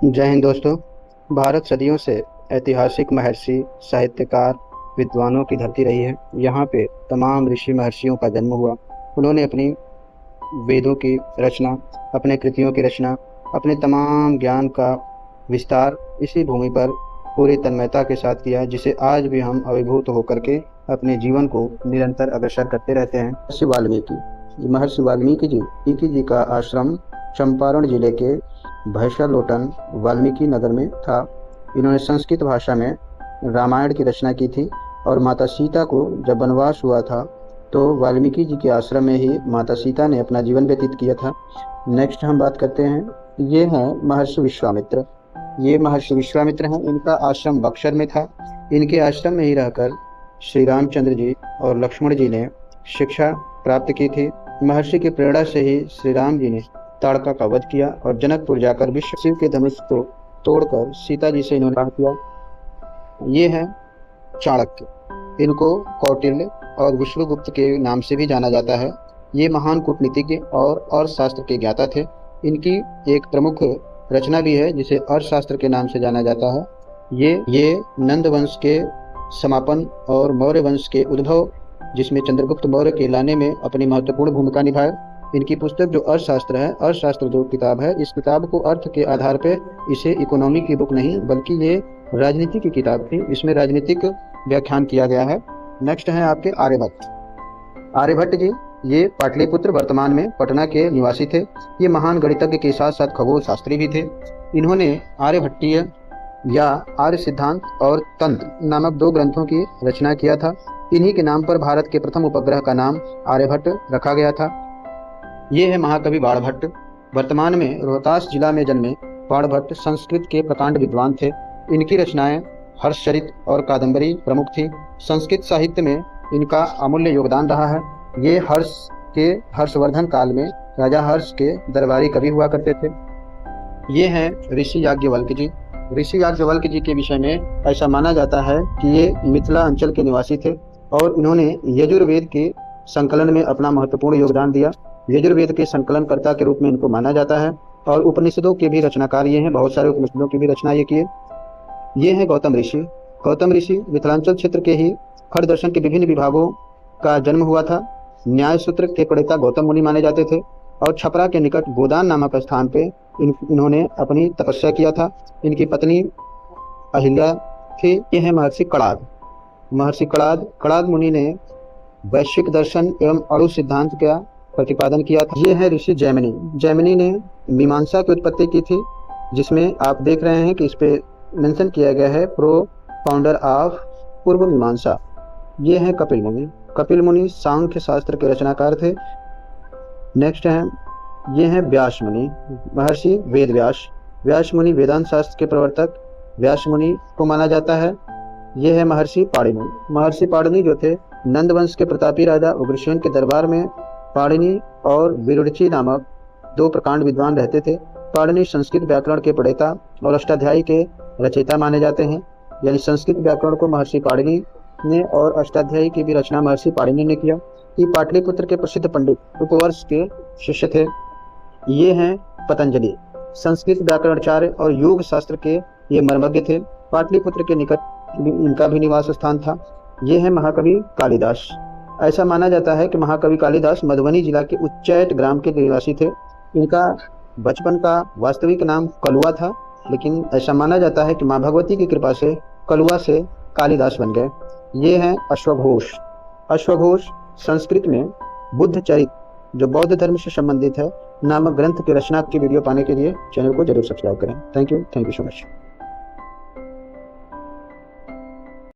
जय हिंद दोस्तों। भारत सदियों से ऐतिहासिक महर्षि, साहित्यकार, विद्वानों की धरती रही है। यहाँ पे तमाम ऋषि महर्षियों का जन्म हुआ। उन्होंने अपनी वेदों की रचना, अपने कृतियों की रचना, अपने तमाम ज्ञान का विस्तार इसी भूमि पर पूरी तन्मयता के साथ किया है, जिसे आज भी हम अभिभूत होकर के अपने जीवन को निरंतर अग्रसर करते रहते हैं। महर्षि वाल्मीकि जी का आश्रम चंपारण जिले के भैंसालोटन वाल्मीकि नगर में था। इन्होंने संस्कृत भाषा में रामायण की रचना की थी और माता सीता को जब वनवास हुआ था तो वाल्मीकि जी के आश्रम में ही माता सीता ने अपना जीवन व्यतीत किया था। नेक्स्ट हम बात करते हैं, ये हैं महर्षि विश्वामित्र। ये महर्षि विश्वामित्र हैं। इनका आश्रम बक्सर में था। इनके आश्रम में ही रहकर श्री रामचंद्र जी और लक्ष्मण जी ने शिक्षा प्राप्त की थी। महर्षि की प्रेरणा से ही श्री राम जी ने ताड़का का वध किया और जनकपुर जाकर विश्व शिव के धनुष को तोड़कर सीता जी से इन्होंने विवाह किया। ये है चाणक्य। इनको कौटिल्य और विष्णुगुप्त के नाम से भी जाना जाता है। ये महान कूटनीतिज्ञ और अर्थशास्त्र के ज्ञाता थे। इनकी एक प्रमुख रचना भी है जिसे अर्थशास्त्र के नाम से जाना जाता है। ये नंद वंश के समापन और मौर्य वंश के उद्भव, जिसमें चंद्रगुप्त मौर्य के लाने में अपनी महत्वपूर्ण भूमिका निभाए। इनकी पुस्तक जो अर्थशास्त्र है, अर्थशास्त्र जो किताब है, इस किताब को अर्थ के आधार पे इसे इकोनॉमी की बुक नहीं बल्कि ये राजनीति की किताब थी। इसमें राजनीतिक व्याख्यान किया गया है। नेक्स्ट है आपके आर्यभट्ट। आर्यभट्ट जी ये पाटलिपुत्र वर्तमान में पटना के निवासी थे। ये महान गणितज्ञ के साथ साथ खगोल शास्त्री भी थे। इन्होंने आर्यभट्टीय या आर्य सिद्धांत और तंत्र नामक 2 ग्रंथों की रचना किया था। इन्हीं के नाम पर भारत के प्रथम उपग्रह का नाम आर्यभट्ट रखा गया था। ये है महाकवि बाणभट्ट। वर्तमान में रोहतास जिला में जन्मे बाणभट्ट संस्कृत के प्रकांड विद्वान थे। इनकी रचनाएं हर्षचरित और कादंबरी प्रमुख थी। संस्कृत साहित्य में इनका अमूल्य योगदान रहा है। ये हर्षवर्धन काल में राजा हर्ष के दरबारी कवि हुआ करते थे। ये हैं ऋषि याज्ञवल्क जी। ऋषि याज्ञवल्क जी के विषय में ऐसा माना जाता है कि ये मिथिला अंचल के निवासी थे और इन्होंने यजुर्वेद के संकलन में अपना महत्वपूर्ण योगदान दिया। यजुर्वेद के संकलनकर्ता के रूप में इनको माना जाता है और उपनिषदों के भी रचनाकार ये हैं। बहुत सारे उपनिषदों की भी रचना ये किए। ये हैं गौतम ऋषि। गौतम ऋषि मिथिलांचल क्षेत्र के ही खड़ दर्शन के विभिन्न विभागों का जन्म हुआ था। न्याय सूत्र के प्रणेता गौतम मुनि माने जाते थे और छपरा के निकट गोदान नामक स्थान पे इन्होंने अपनी तपस्या किया था। इनकी पत्नी अहिल्या थी। ये है महर्षि कणाद। महर्षि कणाद मुनि ने वैश्विक दर्शन एवं अणु सिद्धांत का प्रतिपादन किया था। ये है ऋषि जैमिनी। जैमिनी ने मीमांसा की उत्पत्ति की थी, जिसमें आप देख रहे हैं कि इस पे मेंशन किया गया है फाउंडर ऑफ पूर्व मीमांसा। ये है कपिल मुनि। कपिल मुनि सांख्य शास्त्र के रचनाकार थे। नेक्स्ट है, ये है व्यास मुनि। महर्षि वेद व्यास। व्यास मुनि वेदांत शास्त्र के प्रवर्तक व्यास मुनि को माना जाता है। ये है महर्षि पाणिनि। महर्षि पाणिनि जो थे नंद वंश के प्रतापी राजा उग्रसेन के दरबार में पाणिनि और विरुचि नामक 2 प्रकांड विद्वान रहते थे। पाणिनि संस्कृत व्याकरण के प्रणेता और अष्टाध्यायी के रचयिता माने जाते हैं। यानी संस्कृत व्याकरण को महर्षि पाणिनि ने और अष्टाध्यायी की भी रचना महर्षि पाणिनि ने किया। ये पाटलिपुत्र के प्रसिद्ध पंडित उपवर्ष के शिष्य थे। ये हैं पतंजलि। संस्कृत व्याकरणाचार्य और योग शास्त्र के ये मर्मज्ञ थे। पाटलिपुत्र के निकट इनका भी निवास स्थान था। ये है महाकवि कालिदास। ऐसा माना जाता है कि महाकवि कालिदास मधुबनी जिला के उच्चैठ ग्राम के निवासी थे। इनका बचपन का वास्तविक नाम कलुआ था, लेकिन ऐसा माना जाता है कि माँ भगवती की कृपा से कलुआ से कालिदास बन गए। ये हैं अश्वघोष। अश्वघोष संस्कृत में बुद्ध चरित, जो बौद्ध धर्म से संबंधित है, नामक ग्रंथ की रचना की वीडियो पाने के लिए चैनल को जरूर सब्सक्राइब करें। Thank you so much.